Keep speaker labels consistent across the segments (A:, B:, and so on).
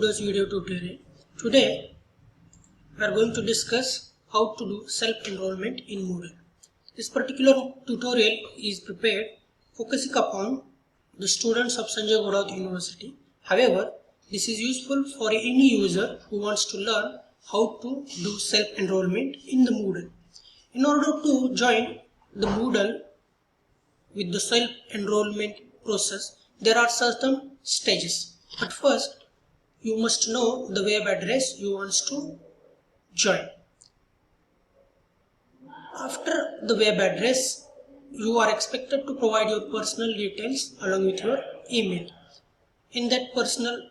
A: today's video tutorial. Today we are going to discuss how to do self-enrollment in Moodle. This particular tutorial is prepared focusing upon the students of Sanjay Godavat University. However, this is useful for any user who wants to learn how to do self-enrollment in the Moodle. In order to join the Moodle with the self-enrollment process, there are certain stages. But first, you must know the web address you want to join. After the web address, you are expected to provide your personal details along with your email. In that personal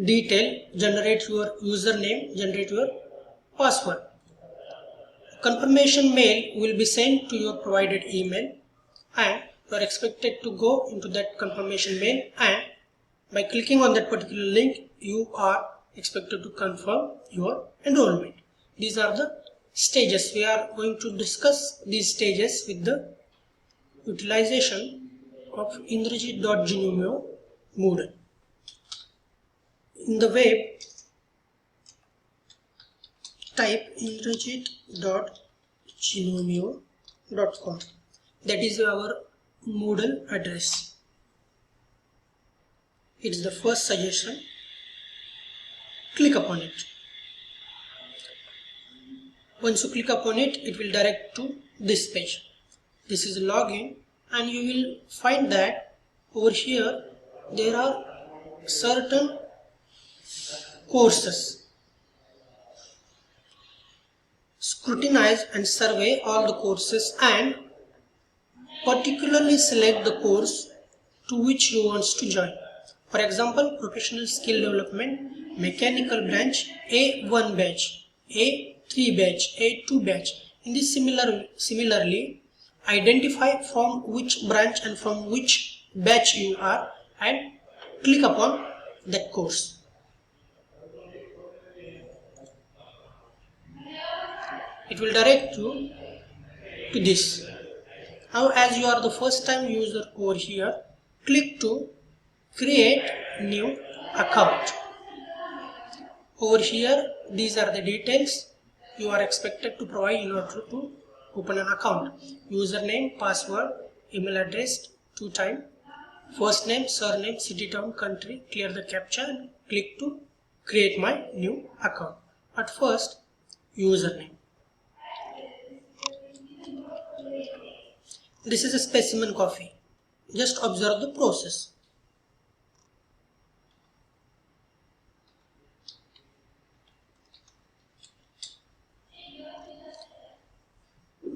A: detail, generate your username, generate your password. A confirmation mail will be sent to your provided email, and you are expected to go into that confirmation mail, and by clicking on that particular link, you are expected to confirm your enrollment. These are the stages. We are going to discuss these stages with the utilization of Indrajit.Genomio Moodle. In the web, type indrajit.genomio.com. That is our Moodle address. It's the first suggestion. Click upon it. Once you click upon it, it will direct to this page. This is login, and you will find that over here there are certain courses. Scrutinize and survey all the courses and particularly select the course to which you want to join. For example, professional skill development, mechanical branch, A1 batch, A3 batch, A2 batch. In this similarly, identify from which branch and from which batch you are and click upon that course. It will direct you to this. Now, as you are the first time user over here, click to create new account. Over here, these are the details you are expected to provide in order to open an account. Username, password, email address, 2 times, first name, surname, city, town, country. Clear the captcha and click to create my new account. At first, username. This is a specimen coffee. Just observe the process.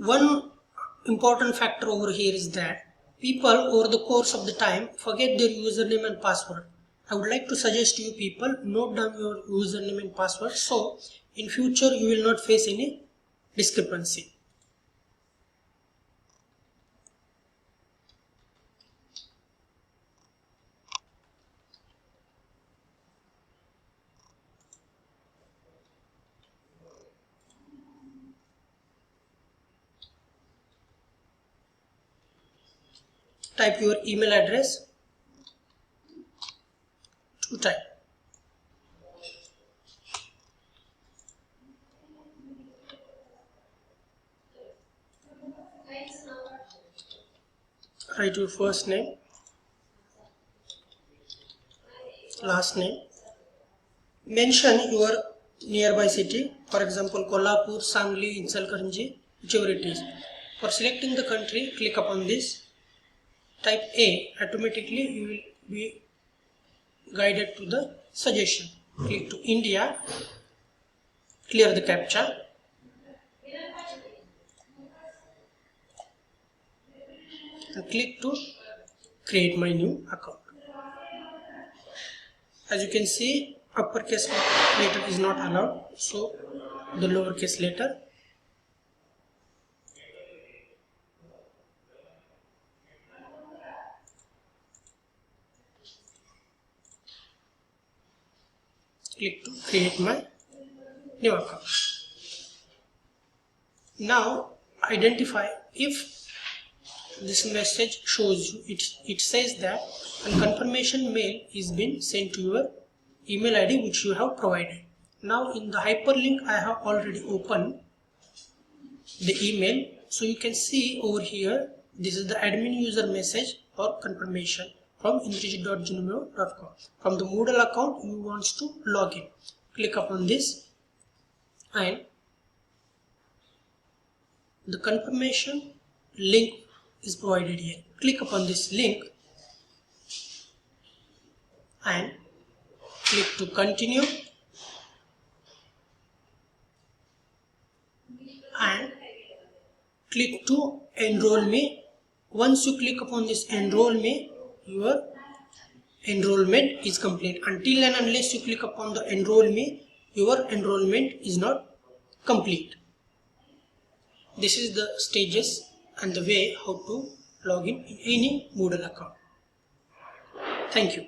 A: One important factor over here is that people over the course of the time forget their username and password. I would like to suggest to you people, note down your username and password so in future you will not face any discrepancy. Type your email address 2 times. Write your first name, last name. Mention your nearby city, for example Kolhapur, Sangli, Inchalkaranji, whichever it is. For selecting the country, click upon this. Type A, automatically you will be guided to the suggestion. Click to India, clear the captcha, and click to create my new account. As you can see, uppercase letter is not allowed, so the lowercase letter. Click to create my new account. Now identify if this message shows you, it says that a confirmation mail is been sent to your email ID which you have provided. Now in the hyperlink I have already opened the email, so you can see over here this is the admin user message or confirmation from indrajit.junimo.com. From the Moodle account you want to log in. Click upon this and the confirmation link is provided here. Click upon this link and click to continue and click to enroll me. Once you click upon this enroll me, your enrollment is complete. Until and unless you click upon the enroll me, your enrollment is not complete. This is the stages and the way how to log in any Moodle account. Thank you.